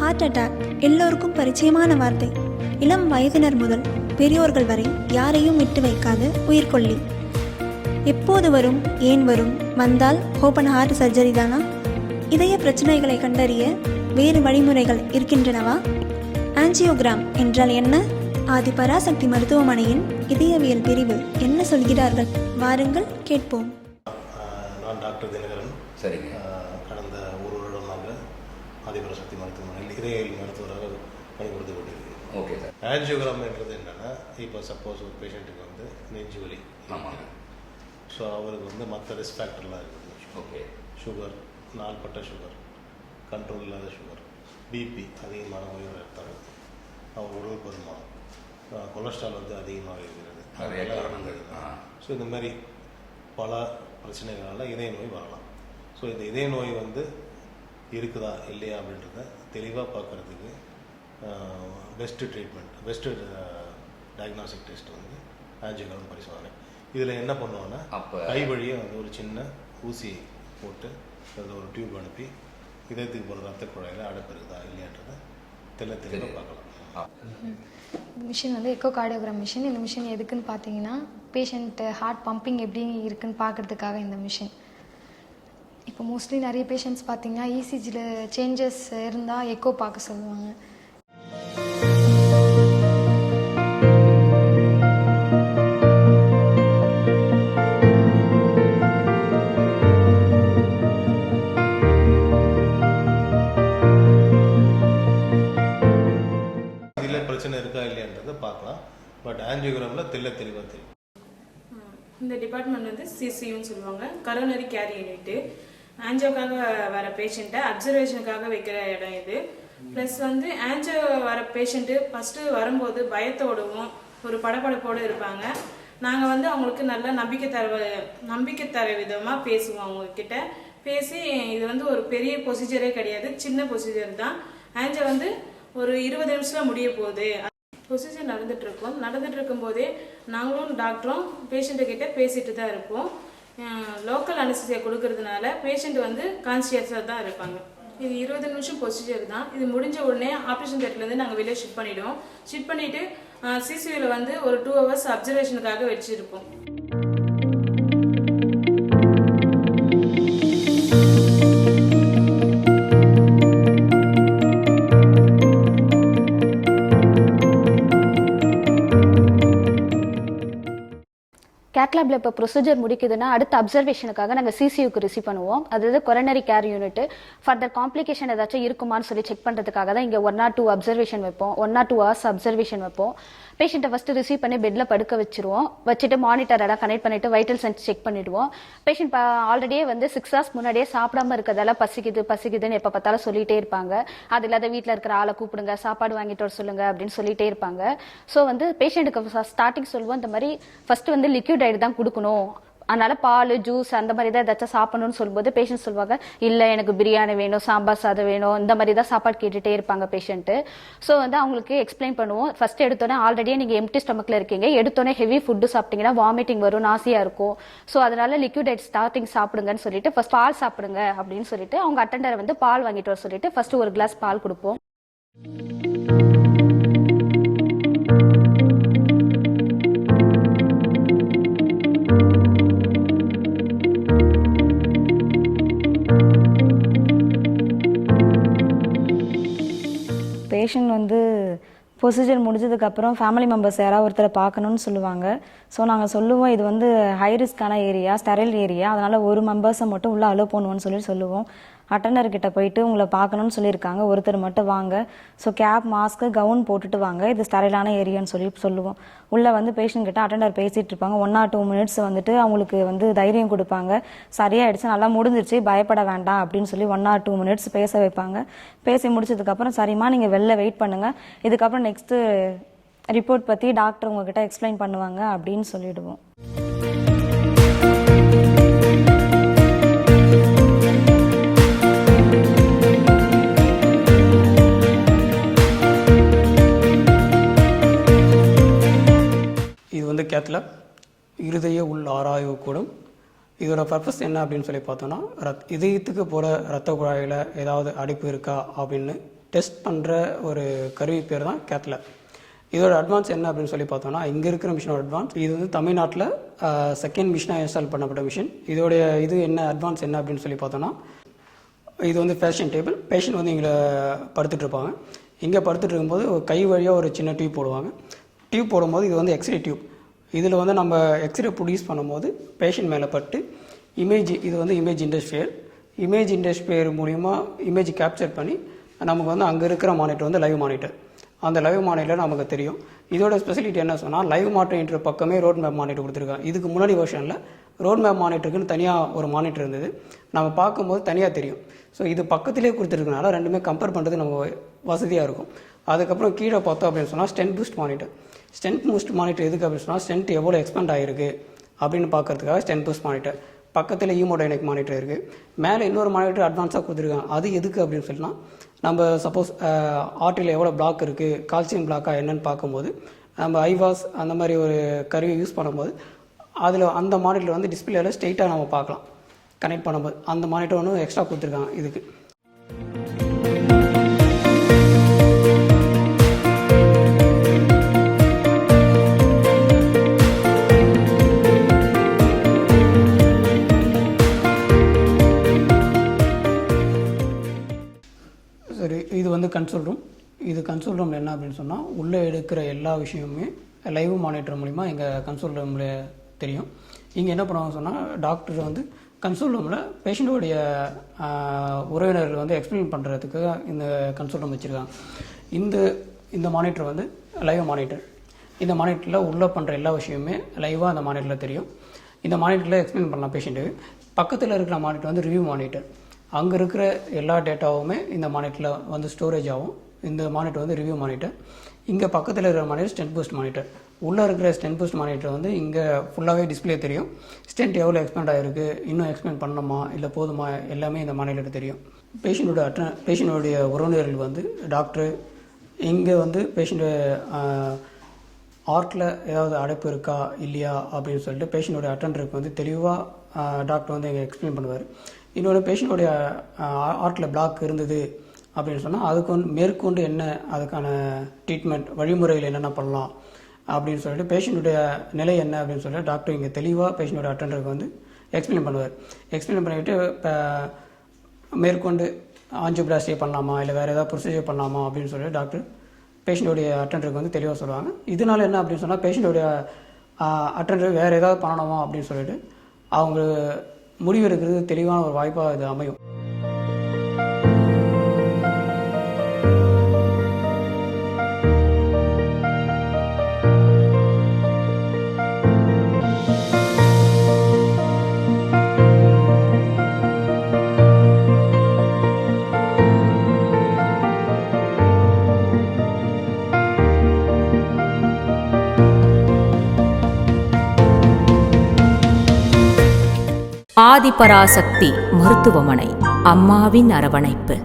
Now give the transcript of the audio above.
Heart attack எல்லோருக்கும் பரிச்சயமான வார்த்தை. இளம் வயதினர் முதல் பெரியோர்கள் வரை யாரையும் விட்டு வைக்காத உயிர்கொல்லி. எப்போது வரும், ஏன் வரும், வந்தால் ஓப்பன் ஹார்ட் சர்ஜரி தானா? இதய பிரச்சனைகளை கண்டறிய வேறு வழிமுறைகள் இருக்கின்றனவா? ஆஞ்சியோகிராம் என்றால் என்ன? ஆதி பராசக்தி மருத்துவமனையின் இதயவியல் பிரிவு என்ன சொல்கிறார்கள்? வாருங்கள் கேட்போம். நான் டாக்டர் தினகரன். சரிங்க. கடந்த ஒரு வருடமாக ஆதி பராசக்தி மருத்துவமனையில் இதயவியல் மருத்துவராக பணிபுரிந்து கொண்டிருக்கிறேன். Okay sir. ஆஞ்சியோகிராம் என்றது என்னென்னா, இப்போ சப்போஸ் ஒரு பேஷண்ட்டுக்கு வந்து நெஞ்சு வலி, ஆமாங்க. ஸோ அவருக்கு வந்து மற்ற ரிஸ்க் ஃபேக்டர்லாம் இருக்குது. ஓகே. சுகர், நாள்பட்ட சுகர், கண்ட்ரோல் இல்லாத சுகர், பிபி அதிகமான உயர் ரத்தம், அவர் உடல் பருமன், கொலஸ்ட்ரால் வந்து அதிகமாக இருக்கிறது, நிறைய காரணங்கள். ஸோ இந்த மாதிரி பல பிரச்சனைகளால் இதய நோய் வரலாம். ஸோ இந்த இதய நோய் வந்து இருக்குதா இல்லையா அப்படின்றத தெளிவாக பார்க்குறதுக்கு best treatment, best diagnostic test வந்து ஆஞ்சியோகிராம் பரிசோதனை. இதில் என்ன பண்ணுவோன்னா, கை வழியே வந்து ஒரு சின்ன ஊசி போட்டு அதில் ஒரு டியூப் அனுப்பி இதயத்துக்கு போகிற ரத்த குழாயில் அடைப்பு இருக்குதா இல்லையான்றதை தெளிவாக பார்க்கலாம். மிஷின் வந்து எக்கோ கார்டியோகிராம் மிஷின். இந்த மிஷின் எதுக்குன்னு பார்த்தீங்கன்னா, பேஷண்ட்டு ஹார்ட் பம்பிங் எப்படி இருக்குன்னு பார்க்குறதுக்காக இந்த மிஷின். இப்போ மோஸ்ட்லி நிறைய பேஷண்ட்ஸ் பார்த்தீங்கன்னா இசிஜியில் சேஞ்சஸ் இருந்தால் எக்கோ பார்க்க சொல்லுவாங்க. பிரச்சனை இருக்கா இல்லையான்றதை பார்க்கலாம். பட் ஆஞ்சியோகிராமில் தெளிவாக தெரியும். இந்த டிபார்ட்மெண்ட் வந்து சிசியூன்னு சொல்லுவாங்க, கரோனரி கேர் யூனிட்டு. ஆஞ்சியோக்காக வர பேஷண்ட்டை அப்சர்வேஷனுக்காக வைக்கிற இடம் இது. ப்ளஸ் வந்து ஆஞ்சியோ வர பேஷண்ட்டு ஃபஸ்ட்டு வரும்போது பயத்தோடவும் ஒரு படபடப்போடு இருப்பாங்க. நாங்கள் வந்து அவங்களுக்கு நல்லா நம்பிக்கை தர விதமாக பேசுவோம். அவங்கக்கிட்ட பேசி, இது வந்து ஒரு பெரிய ப்ரொசீஜரே கிடையாது, சின்ன ப்ரொசீஜர் தான். ஆஞ்சியோ வந்து ஒரு 20 நிமிஷத்தில் முடிய போகுது. ப்ரொசீஜர் நடந்துட்டு இருக்கும்போதே நாங்களும் டாக்டரும் பேஷண்ட்டுக்கிட்ட பேசிட்டு தான் இருப்போம். லோக்கல் அனஸ்தீசியா கொடுக்கறதுனால பேஷண்ட் வந்து கான்சியஸாக தான் இருப்பாங்க. இது 20 நிமிஷம் ப்ரொசீஜர் தான். இது முடிஞ்ச உடனே ஆப்ரேஷன் தேட்டர்லேருந்து நாங்கள் வெளியே ஷிஃப்ட் பண்ணிவிடுவோம். ஷிஃப்ட் பண்ணிவிட்டு சிசியூவில் வந்து ஒரு 2 ஹவர்ஸ் அப்சர்வேஷனுக்காக வச்சுருப்போம். கேட்லாபில் இப்போ ப்ரொசீஜர் முடிக்குதுன்னா அடுத்த அப்சர்வேஷனுக்காக நாங்கள் சிசியூக்கு ரிசீவ் பண்ணுவோம். அதாவது coronary care unit. Further complication ஏதாச்சும் இருக்குமான்னு சொல்லி செக் பண்ணுறதுக்காக தான் இங்கே 1 or 2 அப்சர்வேஷன் வைப்போம். 1 or 2 hours அப்சர்வேஷன் வைப்போம். பேஷண்ட்டை ஃபஸ்ட்டு ரிசீவ் பண்ணி பெட்டில் படுக்க வச்சுருவோம். வச்சுட்டு மானிட்டர் எல்லாம் கனெக்ட் பண்ணிவிட்டு வைட்டல் சைன்ஸ் செக் பண்ணிவிடுவோம். பேஷண்ட் ஆல்ரெடியே வந்து 6 hours முன்னாடியே சாப்பிடாம இருக்கிறதால பசிக்குதுன்னு எப்போ பார்த்தாலும் சொல்லிகிட்டே இருப்பாங்க. அது இல்லாத வீட்டில் இருக்கிற ஆளை கூப்பிடுங்க, சாப்பாடு வாங்கிட்டு வர சொல்லுங்க அப்படின்னு சொல்லிகிட்டே இருப்பாங்க. ஸோ வந்து பேஷண்ட்டுக்கு ஸ்டார்டிங் சொல்லுவோம், இந்த மாதிரி ஃபஸ்ட்டு வந்து லிக்விட் தான் கொடுக்கணும், அதனால பால், ஜூஸ் அந்த மாதிரி தான் ஏதாச்சும் சாப்பிடணும்னு சொல்லும்போது பேஷண்ட் சொல்லுவாங்க, இல்லை எனக்கு பிரியாணி வேணும், சாம்பார் சாதம் வேணும், இந்த மாதிரி தான் சாப்பாடு கேட்டுகிட்டே இருப்பாங்க பேஷண்ட்டு. ஸோ வந்து அவங்களுக்கு எக்ஸ்பிளைன் பண்ணுவோம். ஃபர்ஸ்ட் எடுத்தோன்னே ஆல்ரெடியே நீங்கள் எம்டி ஸ்டமக்கில் இருக்கீங்க, எடுத்தோன்னே ஹெவி ஃபுட்டு சாப்பிட்டீங்கன்னா வாமிட்டிங் வரும், நாசியாக இருக்கும். ஸோ அதனால லிக்விட் டயட் ஸ்டார்டிங் சாப்பிடுங்கன்னு சொல்லிட்டு ஃபர்ஸ்ட் பால் சாப்பிடுங்க அப்படின்னு சொல்லிட்டு அவங்க அட்டெண்டரை வந்து பால் வாங்கிட்டு வர சொல்லிட்டு ஃபர்ஸ்ட் ஒரு கிளாஸ் பால் கொடுப்போம். பேஷண்ட் வந்து ப்ரொசீஜர் முடிஞ்சதுக்கப்புறம் ஃபேமிலி மெம்பர்ஸ் யாராவது ஒருத்தரை பார்க்கணுன்னு சொல்லுவாங்க. ஸோ நாங்கள் சொல்லுவோம், இது வந்து ஹை ரிஸ்க்கான ஏரியா, ஸ்டெரைல் ஏரியா, அதனால் ஒரு மெம்பர்ஸை மட்டும் உள்ளே அலோவ் பண்ணுவோன்னு சொல்லுவோம். அட்டெண்டர்கிட்ட போயிட்டு உங்களை பார்க்கணுன்னு சொல்லியிருக்காங்க, ஒருத்தர் மட்டும் வாங்க, ஸோ கேப், மாஸ்க்கு, கவுன் போட்டுட்டு வாங்க, இது ஸ்டெரைலான ஏரியான்னு சொல்லுவோம். உள்ளே வந்து பேஷண்ட் கிட்ட அட்டெண்டர் பேசிகிட்டு இருப்பாங்க. 1 or 2 minutes வந்துட்டு அவங்களுக்கு வந்து தைரியம் கொடுப்பாங்க. சரியாயிடுச்சு, நல்லா முடிஞ்சிருச்சு, பயப்பட வேண்டாம் அப்படின்னு சொல்லி 1 or 2 minutes பேச வைப்பாங்க. பேசி முடிச்சதுக்கப்புறம் சரிம்மா நீங்கள் வெளில வெயிட் பண்ணுங்கள், இதுக்கப்புறம் நெக்ஸ்ட்டு ரிப்போர்ட் பற்றி டாக்டர் உங்ககிட்ட எக்ஸ்பிளைன் பண்ணுவாங்க அப்படின்னு சொல்லிடுவோம். இது வந்து கேத்லாப் இருதய உள் ஆராய்வு கூடம். இதோட பர்பஸ் என்ன அப்படின்னு சொல்லி பார்த்தோன்னா, இதயத்துக்கு போகிற ரத்த குழாயில் ஏதாவது அடைப்பு இருக்கா அப்படின்னு டெஸ்ட் பண்ணுற ஒரு கருவி பேர் தான் கேத்லாப். இதோட அட்வான்ஸ் என்ன அப்படின்னு சொல்லி பார்த்தோம்னா, இங்கே இருக்கிற மிஷினோட அட்வான்ஸ் இது வந்து தமிழ்நாட்டில் செகண்ட் மிஷினாக இன்ஸ்டால் பண்ணப்பட்ட மிஷின். இதோடைய இது என்ன அட்வான்ஸ் என்ன அப்படின்னு சொல்லி பார்த்தோன்னா, இது வந்து பேஷண்ட் டேபிள். பேஷண்ட் வந்து இங்கே படுத்துட்ருப்பாங்க. இங்கே படுத்துட்டு இருக்கும்போது கை வழியாக ஒரு சின்ன டியூப் போடுவாங்க. டியூப் போடும்போது இது வந்து எக்ஸ்ரே டியூப். இதில் வந்து நம்ம எக்ஸ்ரே ப்ரொடியூஸ் பண்ணும்போது பேஷண்ட் மேலே பட்டு இமேஜ், இது வந்து இமேஜ் இண்டஸ்ட்ரியர் மூலிமா இமேஜ் கேப்சர் பண்ணி நமக்கு வந்து அங்கே இருக்கிற மானிட்டர் வந்து லைவ் மானிட்டர். அந்த லைவ் மானிட்டர் நமக்கு தெரியும். இதோட ஸ்பெசிலிட்டி என்ன சொன்னால், லைவ் மானிட்டர் பக்கமே ரோட் மேப் மானிட்டர் கொடுத்துருக்காங்க. இதுக்கு முன்னாடி வெர்ஷனில் ரோட் மேப் மானிட்டருக்குன்னு தனியாக ஒரு மானிட்டர் இருந்தது. நம்ம பார்க்கும்போது தனியாக தெரியும். ஸோ இது பக்கத்திலே கொடுத்துருக்கனால ரெண்டுமே கம்பேர் பண்ணுறது நம்ம வசதியாக இருக்கும். அதுக்கப்புறம் கீழே பார்த்தோம் அப்படின்னு சொன்னால் ஸ்டென்ட் பூஸ்ட் மானிட்டர் எதுக்கு அப்படின்னு சொன்னால், ஸ்டென்ட் எவ்வளோ எக்ஸ்பேண்ட் ஆகிருக்கு அப்படின்னு பார்க்கறதுக்காக ஸ்டென்ட் பூஸ்ட் மானிட்டர். பக்கத்தில் ஹீமோடைனமிக் மானிட்டர் இருக்குது. மேலே இன்னொரு மானிட்டர் அட்வான்ஸாக கொடுத்துருக்காங்க. அது எதுக்கு அப்படின்னு சொன்னால், நம்ம சப்போஸ் ஆர்டரியில் எவ்வளோ பிளாக் இருக்குது, கால்சியம் பிளாக்காக என்னென்னு பார்க்கும்போது நம்ம ஐவாஸ் அந்த மாதிரி ஒரு கருவியை யூஸ் பண்ணும்போது அதில் அந்த மானிட்டர் வந்து டிஸ்பிளேல ஸ்ட்ரெயிட்டாக நம்ம பார்க்கலாம். கனெக்ட் பண்ணும்போது அந்த மானிட்டர் ஒன்று எக்ஸ்ட்ரா கொடுத்துருக்காங்க இதுக்கு. சரி, இது வந்து கன்சோல் ரூம். இது கன்சோல் ரூமில் என்ன அப்படின்னு சொன்னால், உள்ளே எடுக்கிற எல்லா விஷயமுமே லைவ் மானிட்டர் மூலிமா எங்கள் கன்சோல் ரூமில் தெரியும். இங்கே என்ன பண்ணுவாங்க சொன்னால், டாக்டர் வந்து கன்சோல் ரூமில் பேஷண்ட்டோடைய உறவினர்கள் வந்து எக்ஸ்பிளைன் பண்ணுறதுக்கு இந்த கன்சோல் ரூம் வச்சுருக்காங்க. இந்த மானிட்டர் வந்து லைவ் மானிட்டர். இந்த மானிட்டரில் உள்ளே பண்ணுற எல்லா விஷயமுமே லைவாக அந்த மானிட்டரில் தெரியும். இந்த மானிட்டரில் எக்ஸ்பிளைன் பண்ணலாம் பேஷண்ட்டுக்கு. பக்கத்தில் இருக்கிற மானிட்டர் வந்து ரிவ்யூ மானிட்டர். அங்கே இருக்கிற எல்லா டேட்டாவுமே இந்த மானிட்டரில் வந்து ஸ்டோரேஜ் ஆகும். இந்த மானிட்டர் வந்து ரிவ்யூ மானிட்டர். இங்கே பக்கத்தில் இருக்கிற மானிட்டர் ஸ்டென்ட் பூஸ்ட் மானிட்டர். உள்ளே இருக்கிற ஸ்டென்ட் பூஸ்ட் மானிட்டர் வந்து இங்கே ஃபுல்லாகவே டிஸ்பிளே தெரியும். ஸ்டென்ட் எவ்வளோ எக்ஸ்பேண்ட் ஆகிருக்கு, இன்னும் எக்ஸ்பேண்ட் பண்ணணுமா இல்லை போதுமா, எல்லாமே இந்த மானிட்டர் தெரியும். பேஷண்ட்டோடைய உறவினர்கள் வந்து டாக்டரு இங்கே வந்து பேஷண்ட்டு ஆர்ட்டில் ஏதாவது அடைப்பு இருக்கா இல்லையா அப்படின்னு சொல்லிட்டு பேஷண்ட்டோடைய அட்டெண்டருக்கு வந்து தெளிவாக டாக்டர் வந்து இங்கே எக்ஸ்பிளைன் பண்ணுவார். இன்னொரு பேஷண்ட்டோடைய ஆர்ட்டில் பிளாக் இருந்தது அப்படின்னு சொன்னால் அதுக்கு வந்து மேற்கொண்டு என்ன அதுக்கான ட்ரீட்மெண்ட் வழிமுறைகள் என்னென்ன பண்ணலாம் அப்படின்னு சொல்லிட்டு பேஷண்ட்டுடைய நிலை என்ன அப்படின்னு சொல்லிட்டு டாக்டர் இங்கே தெளிவாக பேஷண்ட்டோட அட்டெண்டருக்கு வந்து எக்ஸ்பிளைன் பண்ணுவார். எக்ஸ்பிளைன் பண்ணிவிட்டு இப்போ மேற்கொண்டு ஆஞ்சியோபிளாஸ்டி பண்ணலாமா இல்லை வேறு ஏதாவது ப்ரொசீஜர் பண்ணலாமா அப்படின்னு சொல்லிட்டு டாக்டர் பேஷண்ட்டோடைய அட்டெண்டருக்கு வந்து தெளிவாக சொல்லுவாங்க. இதனால் என்ன அப்படின்னு சொன்னால், பேஷண்ட்டோடைய அட்டெண்டர் வேறு ஏதாவது பண்ணணுமா அப்படின்னு சொல்லிட்டு அவங்க முடிவெடுக்கிறது தெளிவான ஒரு வாய்ப்பாக இது அமையும். ஆதிபராசக்தி மருத்துவமனை, அம்மாவின் அரவணைப்பு.